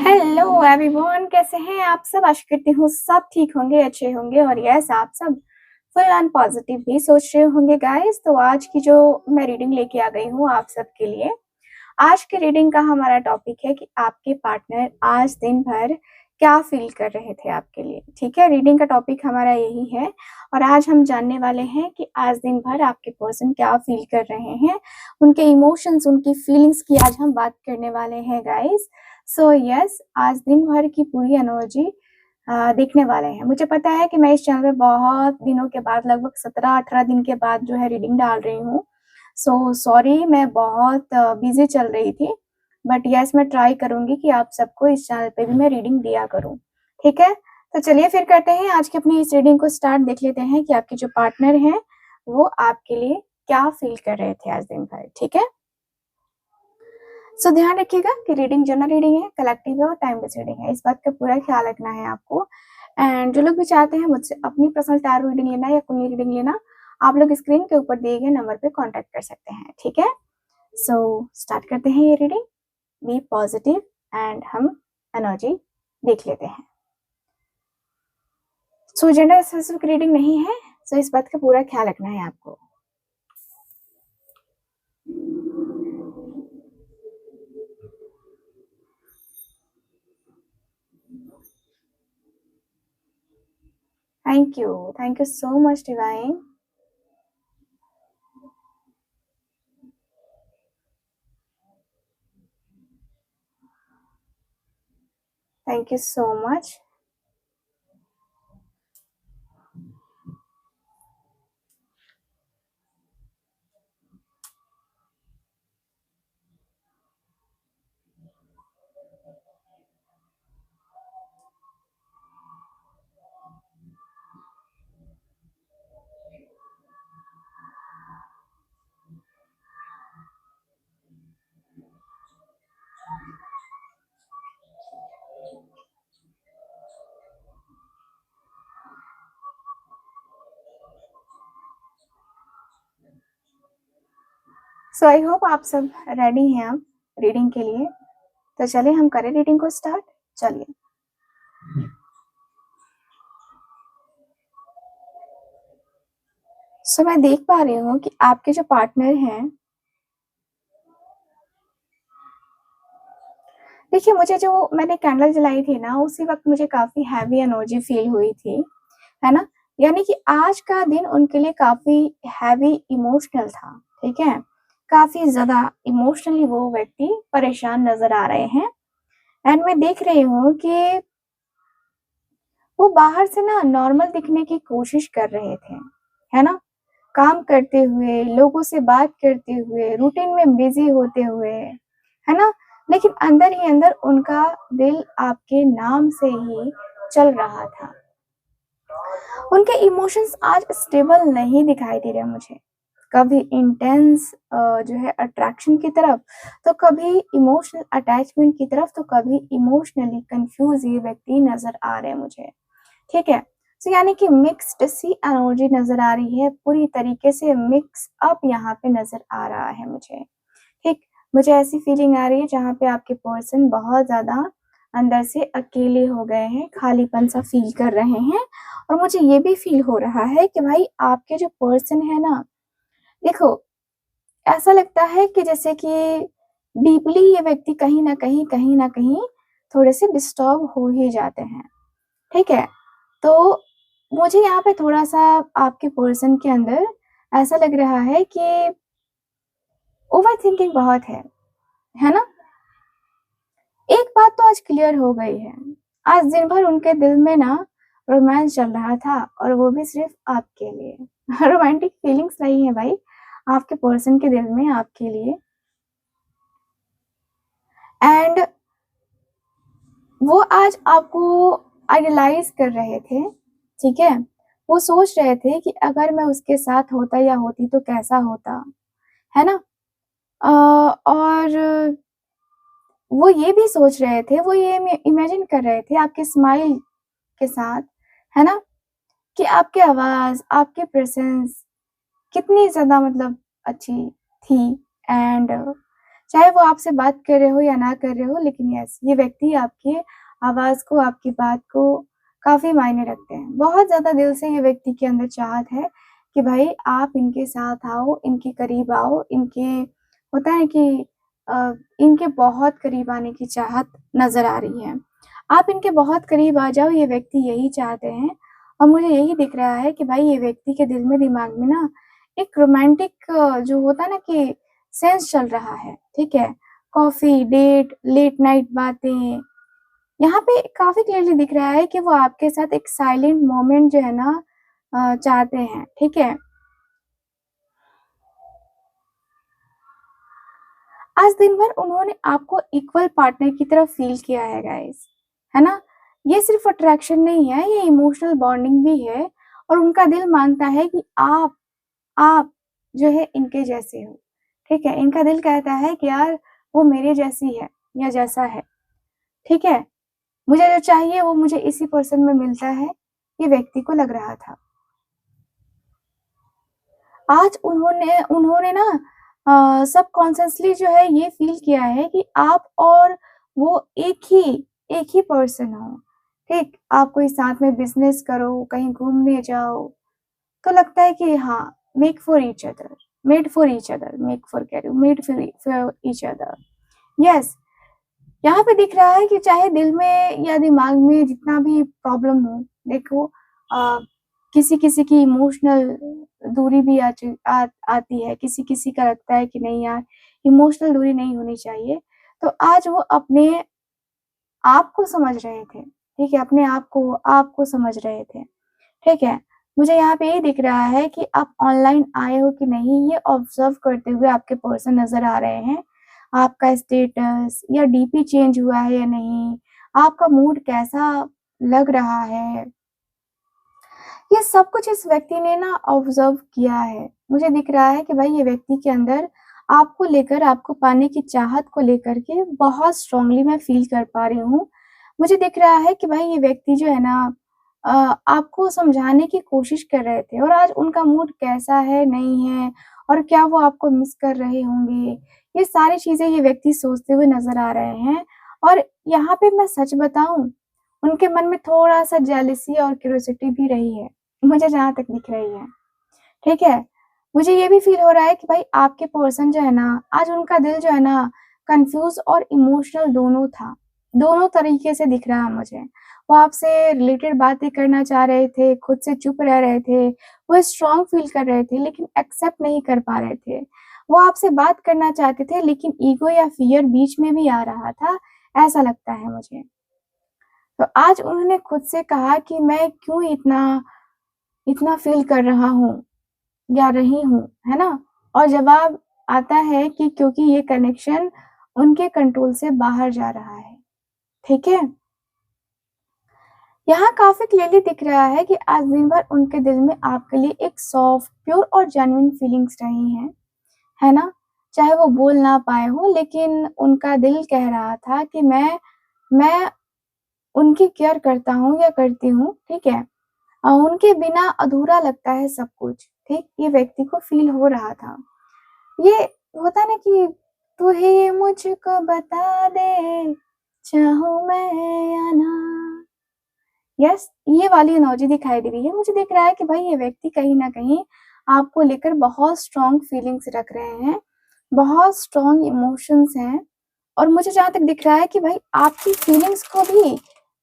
Hello everyone, कैसे हैं आप सब। आशा करती हूँ सब ठीक होंगे, अच्छे होंगे और यस आप सब फुल ऑन पॉजिटिव भी सोच रहे होंगे गाइस। तो आज की जो मैं रीडिंग लेके आ गई हूँ आप सब के लिए, आज की रीडिंग का हमारा टॉपिक है कि आपके पार्टनर आज दिन भर क्या फील कर रहे थे आपके लिए। ठीक है, रीडिंग का टॉपिक हमारा यही है और आज हम जानने वाले हैं कि आज दिन भर आपके पर्सन क्या फील कर रहे हैं, उनके इमोशंस, उनकी फीलिंग्स की आज हम बात करने वाले हैं गाइस। सो यस, आज दिन भर की पूरी एनर्जी देखने वाले हैं। मुझे पता है कि मैं इस चैनल पे बहुत दिनों के बाद, लगभग 17-18 दिन के बाद जो है रीडिंग डाल रही हूँ। सो सॉरी, मैं बहुत बिजी चल रही थी, बट यस मैं ट्राई करूंगी कि आप सबको इस चैनल पे भी मैं रीडिंग दिया करूं। ठीक है, तो चलिए फिर करते हैं आज की अपनी इस रीडिंग को स्टार्ट। देख लेते हैं कि आपके जो पार्टनर हैं वो आपके लिए क्या फील कर रहे थे आज दिन भर। ठीक है, सो ध्यान रखिएगा कि रीडिंग जनरल रीडिंग है, कलेक्टिव है और टाइम बेस्ड रीडिंग है, इस बात का पूरा ख्याल रखना है आपको। एंड जो लोग भी चाहते हैं मुझसे अपनी पर्सनल टैरो रीडिंग लेना या कुंडली रीडिंग लेना, आप लोग स्क्रीन के ऊपर दिए गए नंबर पे कांटेक्ट कर सकते हैं। ठीक है, सो स्टार्ट करते हैं ये रीडिंग। बी पॉजिटिव एंड हम एनर्जी देख लेते हैं। सो जेंडर स्पेसिफिक रीडिंग नहीं है, सो इस बात का पूरा ख्याल रखना है आपको। Thank you so much divine. Thank you so much. So I hope आप सब रेडी हैं अब रीडिंग के लिए। तो चलिए हम करें रीडिंग को स्टार्ट। चलिए, सो मैं देख पा रही हूँ कि आपके जो पार्टनर हैं, देखिए मुझे जो मैंने कैंडल जलाई थी ना, उसी वक्त मुझे काफी हैवी एनर्जी फील हुई थी, है ना। यानी कि आज का दिन उनके लिए काफी हैवी इमोशनल था। ठीक है, काफी ज्यादा इमोशनली वो व्यक्ति परेशान नजर आ रहे हैं। एंड मैं देख रही हूँ कि वो बाहर से ना नॉर्मल दिखने की कोशिश कर रहे थे, है ना, काम करते हुए, लोगों से बात करते हुए, रूटीन में बिजी होते हुए, है ना। लेकिन अंदर ही अंदर उनका दिल आपके नाम से ही चल रहा था। उनके इमोशंस आज स्टेबल नहीं दिखाई दे रहे मुझे। कभी इंटेंस जो है अट्रैक्शन की तरफ, तो कभी इमोशनल अटैचमेंट की तरफ, तो कभी इमोशनली कंफ्यूज ये व्यक्ति नजर आ रहे हैं मुझे। ठीक है, तो यानी कि मिक्स्ड सी एनर्जी नजर आ रही है, पूरी तरीके से मिक्स अप यहाँ पे नजर आ रहा है मुझे। ठीक, मुझे ऐसी फीलिंग आ रही है जहाँ पे आपके पर्सन बहुत ज्यादा अंदर से अकेले हो गए हैं, खालीपन सा फील कर रहे हैं। और मुझे ये भी फील हो रहा है कि भाई आपके जो पर्सन है ना, देखो ऐसा लगता है कि जैसे कि डीपली ये व्यक्ति कहीं ना कहीं थोड़े से डिस्टर्ब हो ही जाते हैं। ठीक है, तो मुझे यहाँ पे थोड़ा सा आपके पर्सन के अंदर ऐसा लग रहा है कि ओवर थिंकिंग बहुत है ना। एक बात तो आज क्लियर हो गई है, आज दिन भर उनके दिल में ना रोमांस चल रहा था और वो भी सिर्फ आपके लिए। रोमांटिक फीलिंग्स नहीं है भाई आपके पर्सन के दिल में आपके लिए। एंड वो आज आपको आइडलाइज कर रहे थे। ठीक है, वो सोच रहे थे कि अगर मैं उसके साथ होता या होती तो कैसा होता, है ना। और वो ये भी सोच रहे थे, वो ये इमेजिन कर रहे थे आपके स्माइल के साथ, है ना, कि आपकी आवाज, आपकी प्रेजेंस कितनी ज्यादा मतलब अच्छी थी। एंड चाहे वो आपसे बात कर रहे हो या ना कर रहे हो, लेकिन यस, ये व्यक्ति आपकी आवाज़ को, आपकी बात को काफ़ी मायने रखते हैं। बहुत ज़्यादा दिल से ये व्यक्ति के अंदर चाहत है कि भाई आप इनके साथ आओ, इनके करीब आओ, इनके होता है कि इनके बहुत करीब आने की चाहत नज़र आ रही है। आप इनके बहुत करीब आ जाओ, ये व्यक्ति यही चाहते हैं और मुझे यही दिख रहा है कि भाई ये व्यक्ति के दिल में, दिमाग में ना एक रोमांटिक जो होता है ना कि सेंस चल रहा है, ठीक है? कॉफ़ी, डेट, लेट नाइट बातें, यहाँ पे काफ़ी क्लियरली दिख रहा है कि वो आपके साथ एक साइलेंट मोमेंट जो है ना चाहते हैं, ठीक है? आज दिन भर उन्होंने आपको इक्वल पार्टनर की तरह फ़ील किया है गाइस, है ना? ये सिर्फ़ अट्रैक्शन नहीं है, ये इमोशनल बॉन्डिंग भी है और उनका दिल मानता है कि आप जो है इनके जैसे हो, ठीक है? इनका दिल कहता है कि यार वो मेरे जैसी है या जैसा है, ठीक है? मुझे जो चाहिए वो मुझे इसी पर्सन में मिलता है, ये व्यक्ति को लग रहा था। आज उन्होंने उन्होंने ना सबकॉन्शियसली जो है ये फ़ील किया है कि आप और वो एक ही पर्सन हो, ठीक? आप कोई साथ में बिज़नेस करो, कहीं घूमने जाओ, तो लगता है कि हाँ, make for each other, made for each other, make for कह रही हूँ, made for each other. Yes, यहाँ पे दिख रहा है कि चाहे दिल में या दिमाग में जितना भी प्रॉब्लम हो, देखो किसी-किसी की इमोशनल दूरी भी आती है, किसी-किसी का लगता है कि नहीं यार, इमोशनल दूरी नहीं होनी चाहिए। तो आज वो अपने आप को समझ रहे थे, ठीक है? अपने आप को समझ रहे थे, ठीक है? मुझे यहाँ पे ये दिख रहा है कि आप ऑनलाइन आए हो कि नहीं, ये ऑब्ज़र्व करते हुए आपके पर्सन नज़र आ रहे हैं। आपका स्टेटस या डीपी चेंज हुआ है या नहीं, आपका मूड कैसा लग रहा है, ये सब कुछ इस व्यक्ति ने ना ऑब्ज़र्व किया है। मुझे दिख रहा है कि भाई ये व्यक्ति के अंदर आपको लेकर, आपको पाने की चाहत को लेकर के बहुत स्ट्रॉन्गली मैं फ़ील कर पा रही हूँ। मुझे दिख रहा है कि भाई ये व्यक्ति जो है ना आपको समझाने की कोशिश कर रहे थे और आज उनका मूड कैसा है, नहीं है और क्या वो आपको मिस कर रहे होंगे, ये सारी चीज़ें ये व्यक्ति सोचते हुए नज़र आ रहे हैं। और यहाँ पे मैं सच बताऊँ, उनके मन में थोड़ा-सा जेलसी और क्यूरियोसिटी भी रही है, मुझे जहाँ तक दिख रही है, ठीक है? मुझे ये भी फ़ील हो रहा है कि भाई आपके पर्सन जो है ना, आज उनका दिल जो है ना कन्फ्यूज़ और इमोशनल दोनों था, दोनों तरीके से दिख रहा है मुझे। वो आपसे रिलेटेड बातें करना चाह रहे थे, खुद से चुप रह रहे थे, वो स्ट्रॉन्ग फ़ील कर रहे थे लेकिन एक्सेप्ट नहीं कर पा रहे थे। वो आपसे बात करना चाहते थे लेकिन ईगो या फ़ियर बीच में भी आ रहा था, ऐसा लगता है मुझे। तो आज उन्होंने खुद से कहा कि मैं क्यों इतना इतना फ़ील कर रहा हूँ या रही हूँ, है ना? और जवाब आता है कि क्योंकि ये कनेक्शन उनके कंट्रोल से बाहर जा रहा है, ठीक है? यहाँ काफ़ी क्लियरली दिख रहा है कि आज दिन भर उनके दिल में आपके लिए एक सॉफ्ट, प्योर और जेन्युइन फीलिंग्स रही हैं, है ना? चाहे वो बोल ना पाए हों लेकिन उनका दिल कह रहा था कि मैं उनकी केयर करता हूँ या करती हूँ, ठीक है? उनके बिना अधूरा लगता है सब कुछ, ठीक? ये व्यक्ति को फ़ील हो रहा था। ये होता है ना कि तू ही मुझको बता दे, चाहूँ मैं या ना। यस, ये वाली एनर्जी दिखाई दे रही है। मुझे दिख रहा है कि भाई ये व्यक्ति कहीं न कहीं आपको लेकर बहुत स्ट्रॉन्ग फीलिंग्स रख रहे हैं, बहुत स्ट्रॉन्ग इमोशंस हैं और मुझे जहाँ तक दिख रहा है कि भाई आपकी फीलिंग्स को भी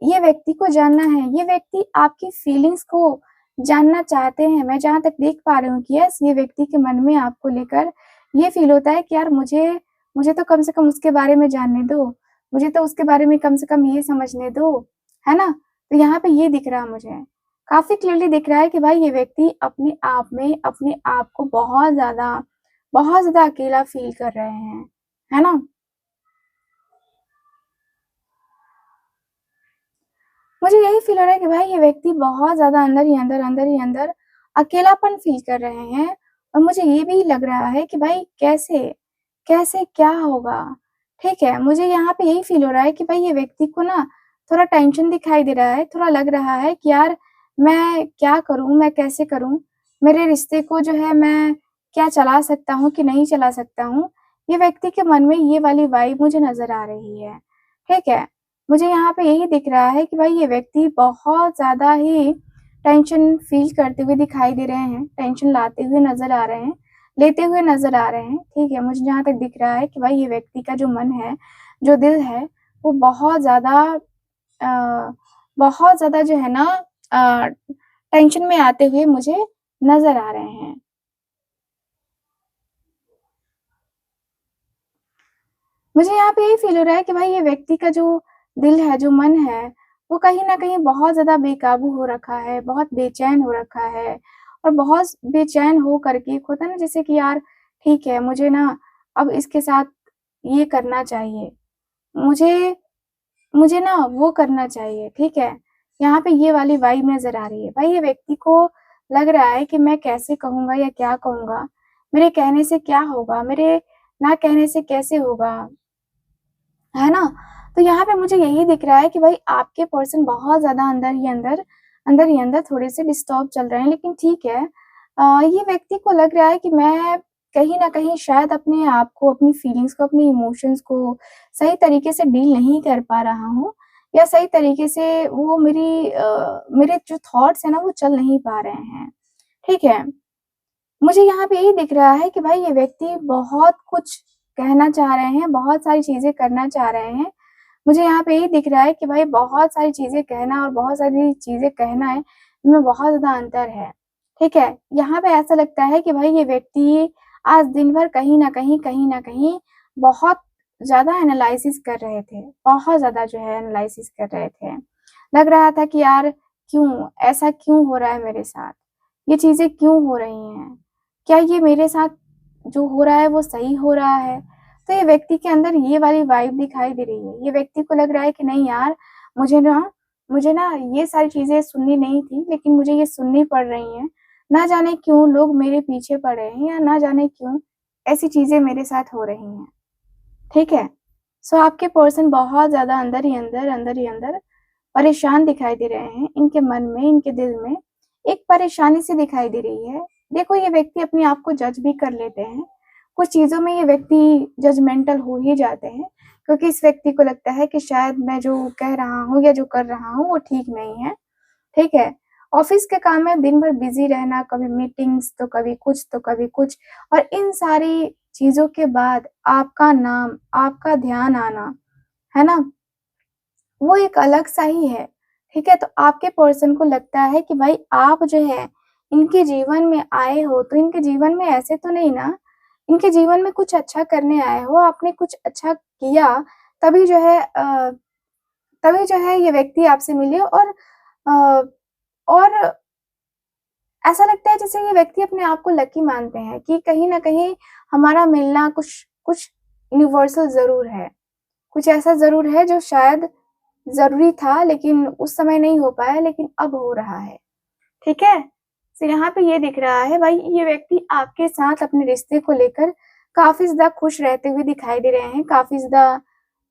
ये व्यक्ति को जानना है। ये व्यक्ति आपकी फीलिंग्स को जानना चाहते हैं। मैं जहाँ तक देख पा रही हूँ कि यस, ये व्यक्ति के मन में आपको लेकर ये फ़ील होता है कि यार मुझे मुझे तो कम से कम उसके बारे में जानने दो। मुझे तो उसके बारे में कम से कम ये समझने दो, है ना? तो यहाँ पे ये दिख रहा मुझे। काफ़ी क्लियरली दिख रहा है कि भाई ये व्यक्ति अपने आप में अपने आप को बहुत ज़्यादा अकेला फ़ील कर रहे हैं, है ना? मुझे यही फ़ील हो रहा है कि भाई ये व्यक्ति बहुत ज़्यादा अंदर ही अंदर अकेलापन फ़ील कर रहे हैं और मुझे ये भी लग रहा है कि भाई कैसे कैसे क्या होगा? ठीक है, मुझे यहाँ पे यही फ़ील हो रहा है कि भाई ये व्यक्ति को ना थोड़ा टेंशन दिखाई दे रहा है, थोड़ा लग रहा है कि यार मैं क्या करूँ, मैं कैसे करूँ? मेरे रिश्ते को जो है मैं क्या चला सकता हूँ कि नहीं चला सकता हूँ? ये व्यक्ति के मन में ये वाली वाइब मुझे नज़र आ रही है, ठीक है? मुझे यहाँ पे यही दिख रहा है कि भाई ये व्यक्ति बहुत ज़्यादा ही टेंशन फ़ील करते हुए दिखाई दे रहे हैं, टेंशन लाते हुए नज़र आ रहे हैं, लेते हुए नज़र आ रहे हैं, ठीक है? मुझे जहाँ तक दिख रहा है कि भाई ये व्यक्ति का जो मन है, जो दिल है, वो अ, बहुत ज़्यादा जो है ना अ, टेंशन में आते हुए मुझे नज़र आ रहे हैं। मुझे यहाँ पे यही फ़ील हो रहा है कि भाई ये व्यक्ति का जो दिल है, जो मन है, वो कहीं न कहीं बहुत ज़्यादा बेकाबू हो रखा है, बहुत बेचैन हो रखा है और बहुत बेचैन हो करके एक होता है ना जैसे कि यार ठीक है, मुझे ना अब इसके साथ ये करना चाहिए, मुझे मुझे ना वो करना चाहिए, ठीक है? यहाँ पे ये वाली वाइब नज़र आ रही है। भाई ये व्यक्ति को लग रहा है कि मैं कैसे कहूँगा या क्या कहूँगा? मेरे कहने से क्या होगा? मेरे ना कहने से कैसे होगा? है ना? तो यहाँ पे मुझे यही दिख रहा है कि भाई आपके पर्सन बहुत ज़्यादा अंदर ही अंदर थोड़े-से डिस्टर्ब चल रहे हैं, लेकिन ठीक है। ये व्यक्ति को लग रहा है कि मैं कहीं न कहीं शायद अपने आप को, अपनी फीलिंग्स को, अपने इमोशंस को सही तरीके से डील नहीं कर पा रहा हूँ या सही तरीके से वो मेरे जो थॉट्स हैं ना, वो चल नहीं पा रहे हैं। ठीक है? मुझे यहाँ पे यही दिख रहा है कि भाई ये व्यक्ति बहुत कुछ कहना चाह रहे हैं, बहुत सारी चीज़ें करना चाह रहे हैं। मुझे यहाँ पे यही दिख रहा है कि भाई बहुत सारी चीज़ें कहना और बहुत सारी चीज़ें कहना है, इनमें बहुत ज़्यादा अंतर है, ठीक है? यहाँ पे ऐसा लगता है कि भाई ये व्यक्ति आज दिन भर कहीं न कहीं बहुत ज़्यादा एनालाइसिस कर रहे थे, बहुत ज़्यादा जो है एनालाइसिस कर रहे थे। लग रहा था कि यार क्यों? ऐसा क्यों हो रहा है मेरे साथ? ये चीज़ें क्यों हो रही हैं? क्या ये मेरे साथ जो हो रहा है वो सही हो रहा है? तो ये व्यक्ति के अंदर ये वाली वाइब दिखाई दे रही है। ये व्यक्ति को लग रहा है कि नहीं यार, मुझे ना मुझे ना ये सारी चीज़ें सुननी नहीं थी, लेकिन मुझे ये सुननी पड़ रही हैं। ना जाने क्यों लोग मेरे पीछे पड़े हैं या ना जाने क्यों ऐसी चीज़ें मेरे साथ हो रही हैं। ठीक है? सो आपके पर्सन बहुत ज़्यादा अंदर ही अंदर परेशान दिखाई दे रहे हैं। इनके मन में, इनके दिल में एक परेशानी सी दिखाई दे रही है। देखो ये व्यक्ति अपने आप को जज भी कर लेते हैं। कुछ चीज़ों में ये व्यक्ति जजमेंटल हो ही जाते हैं, क्योंकि इस व्यक्ति को लगता है कि शायद मैं जो कह रहा हूँ या जो कर रहा हूँ वो ठीक नहीं है, ठीक है? ऑफ़िस के काम में दिन भर बिज़ी रहना, कभी मीटिंग्स तो कभी कुछ तो कभी कुछ और इन सारी चीज़ों के बाद आपका नाम, आपका ध्यान आना, है ना? वो एक अलग-सा ही है, ठीक है? तो आपके पर्सन को लगता है कि भाई आप जो है, इनके जीवन में आए हो, तो इनके जीवन में ऐसे तो नहीं ना, इनके जीवन में कुछ अच्छा करने आए हो, आपने कुछ अच्छा किया, तभी जो है तभी जो है ये व्यक्ति आपसे मिले अ, और ऐसा लगता है जैसे ये व्यक्ति अपने आप को लकी मानते हैं कि कहीं न कहीं हमारा मिलना कुछ कुछ यूनिवर्सल ज़रूर है। कुछ ऐसा ज़रूर है जो शायद ज़रूरी था लेकिन उस समय नहीं हो पाया लेकिन अब हो रहा है, ठीक है? तो यहाँ पे ये दिख रहा है भाई ये व्यक्ति आपके साथ अपने रिश्ते को लेकर काफ़ी ज़्यादा खुश रहते हुए दिखाई दे रहे हैं, काफ़ी ज़्यादा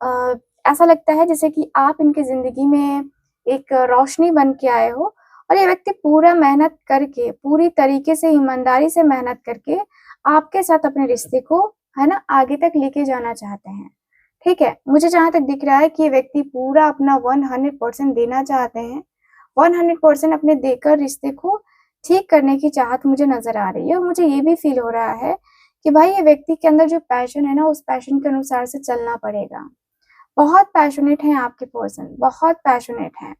अ, ऐसा लगता है जैसे कि आप इनकी ज़िंदगी में एक रोशनी बन के आए हो और ये व्यक्ति पूरा मेहनत करके, पूरी तरीके से ईमानदारी से मेहनत करके आपके साथ अपने रिश्ते को, है ना, आगे तक लेके जाना चाहते हैं। ठीक है? मुझे जहाँ तक दिख रहा है कि ये व्यक्ति पूरा अपना 100% देना चाहते हैं। 100% अपने देकर रिश्ते को ठीक करने की चाहत मुझे नज़र आ रही है और मुझे ये भी फ़ील हो रहा है कि भाई ये व्यक्ति के अंदर जो पैशन है ना, उस पैशन के अनुसार से चलना पड़ेगा। बहुत पैशनेट हैं आपके पर्सन, बहुत पैशनेट हैं।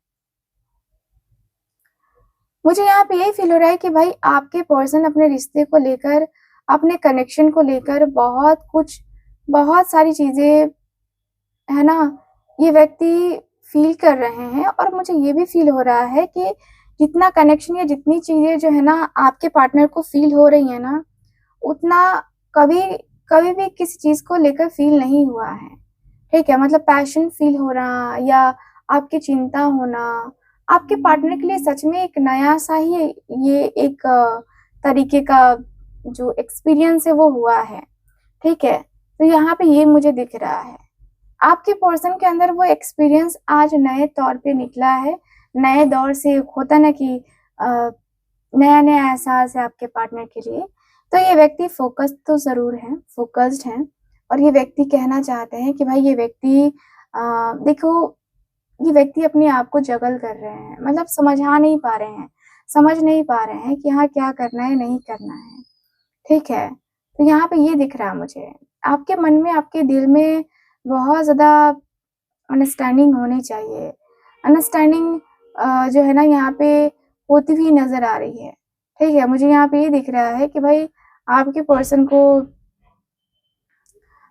मुझे यहाँ पे यही फ़ील हो रहा है कि भाई आपके पर्सन अपने रिश्ते को लेकर, अपने कनेक्शन को लेकर बहुत सारी चीज़ें है ना? ये व्यक्ति फ़ील कर रहे हैं और मुझे ये भी फ़ील हो रहा है कि जितना कनेक्शन या जितनी चीज़ें जो है ना आपके पार्टनर को फ़ील हो रही हैं ना, उतना कभी कभी भी किसी चीज़ को लेकर फ़ील नहीं हुआ है। ठीक है? मतलब पैशन फ़ील हो रहा या आपकी चिंता होना, आपके पार्टनर के लिए सच में एक नया-सा ही ये एक तरीके का जो एक्सपीरियंस है वो हुआ है। ठीक है? तो यहाँ पे ये मुझे दिख रहा है। आपके पर्सन के अंदर वो एक्सपीरियंस आज नए तौर पे निकला है, नए दौर से होता ना कि अ, नया-नया एहसास है आपके पार्टनर के लिए। तो ये व्यक्ति फ़ोकस्ड तो ज़रूर हैं, फ़ोकस्ड हैं, और ये व्यक्ति कहना चाहते हैं कि भाई ये व्यक्ति देखो, ये व्यक्ति अपने आप को जगल कर रहे हैं, मतलब समझा नहीं पा रहे हैं, समझ नहीं पा रहे हैं कि हाँ, क्या करना है, नहीं करना है, ठीक है? तो यहाँ पे ये दिख रहा है मुझे, आपके मन में, आपके दिल में बहुत ज़्यादा अंडरस्टैंडिंग होनी चाहिए। अंडरस्टैंडिंग जो है ना यहाँ पे होती हुई नज़र आ रही है, ठीक है? मुझे यहाँ पे ये दिख रहा है कि भाई आपके पर्सन को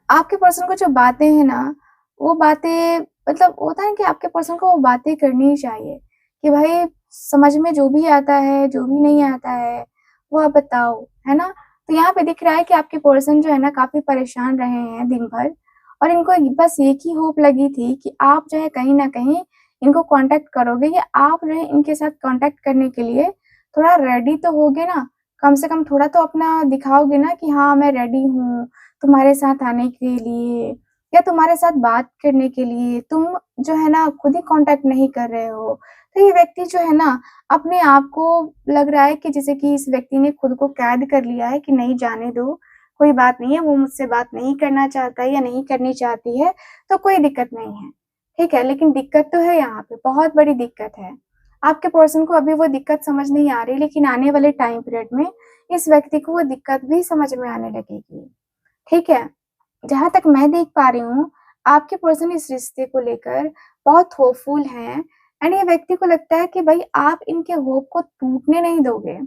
आपके पर्सन को जो बातें हैं ना, वो बातें, मतलब होता है कि आपके पर्सन को वो बातें करनी चाहिए कि भाई समझ में जो भी आता है, जो भी नहीं आता है, वो आप बताओ, है ना? तो यहाँ पे दिख रहा है कि आपके पर्सन जो है ना काफ़ी परेशान रहे हैं दिन भर, और इनको बस एक ही होप लगी थी कि आप जो है कहीं न कहीं इनको कॉन्टैक्ट करोगे, या आप जो है इनके साथ कॉन्टैक्ट करने के लिए थोड़ा रेडी तो होगे ना, कम से कम थोड़ा तो अपना दिखाओगे ना कि हाँ, मैं रेडी हूँ तुम्हारे साथ आने के लिए, या तुम्हारे साथ बात करने के लिए। तुम जो है ना खुद ही कॉन्टैक्ट नहीं कर रहे हो। तो ये व्यक्ति जो है ना अपने आप को, लग रहा है कि जैसे कि इस व्यक्ति ने खुद को कैद कर लिया है कि नहीं, जाने दो, कोई बात नहीं है, वो मुझसे बात नहीं करना चाहता है या नहीं करनी चाहती है, तो कोई दिक्कत नहीं है, ठीक है? लेकिन दिक्कत तो है यहाँ पे, बहुत बड़ी दिक्कत है। आपके पर्सन को अभी वो दिक्कत समझ नहीं आ रही, लेकिन आने वाले टाइम पीरियड में इस व्यक्ति को वो दिक्कत भी समझ में आने लगेगी, ठीक है? जहाँ तक मैं देख पा रही हूँ, आपके पर्सन इस रिश्ते को लेकर बहुत होपफुल हैं, एंड ये व्यक्ति को लगता है कि भई आप इनके होप को टूटने नहीं दोगे।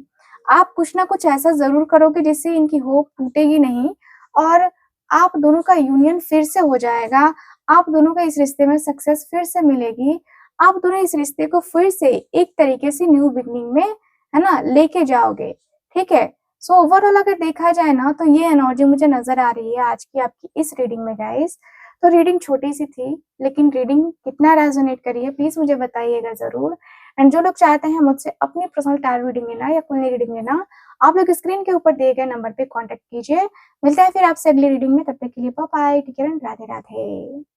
आप कुछ ना कुछ ऐसा ज़रूर करोगे जिससे इनकी होप टूटेगी नहीं, और आप दोनों का यूनियन फिर से हो जाएगा। आप दोनों को इस रिश्ते में सक्सेस फिर से मिलेगी। आप दोनों इस रिश्ते को फिर से एक तरीके से न्यू बिगिनिंग में, है ना, लेके जाओगे, ठीक है? सो ओवरऑल अगर देखा जाए ना, तो ये एनर्जी मुझे नज़र आ रही है आज की आपकी इस रीडिंग में गाइस। तो रीडिंग छोटी-सी थी, लेकिन रीडिंग कितना रेज़ोनेट करी है प्लीज़ मुझे बताइएगा ज़रूर। एंड जो लोग चाहते हैं मुझसे अपनी पर्सनल टैरो रीडिंग लेना या कुंडली रीडिंग लेना, आप लोग स्क्रीन के ऊपर दिए गए नंबर पे कॉन्टैक्ट कीजिए। मिलते हैं फिर आपसे अगली रीडिंग में, तब तक के लिए bye bye, take care and Radhe Radhe.